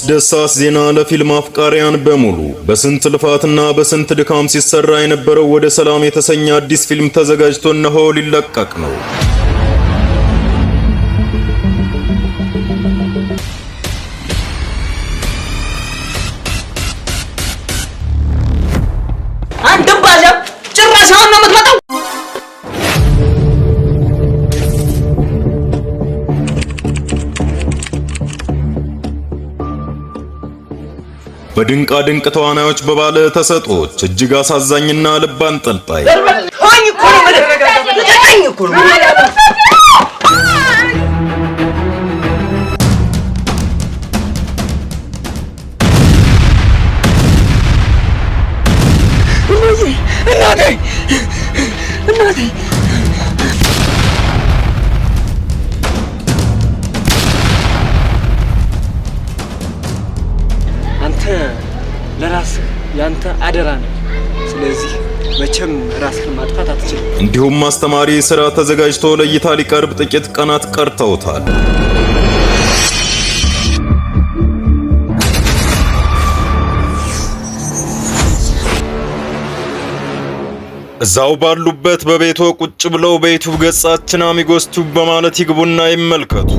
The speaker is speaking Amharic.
አስደሳች ዜና ለፊልም አፍቃሪያን በሙሉ። በስንት ልፋትና በስንት ድካም ሲሰራ የነበረው ወደ ሰላም የተሰኘ አዲስ ፊልም ተዘጋጅቶ እነሆ ሊለቀቅ ነው። አንተ ባዛ ጭራሽ አሁን ነው የምትመጣው? በድንቃ ድንቅ ተዋናዮች በባለ ተሰጦች እጅግ አሳዛኝና ልብ አንጠልጣይ እናቴ አንተ ለራስህ ያንተ አደራ ነው። ስለዚህ መቼም ራስህን ማጥፋት አትችልም። እንዲሁም አስተማሪ ስራ ተዘጋጅቶ ለእይታ ሊቀርብ ጥቂት ቀናት ቀርተውታል። እዛው ባሉበት በቤቶ ቁጭ ብለው በዩቲዩብ ገጻችን አሚጎስ ቲዩብ በማለት ይግቡና ይመልከቱ።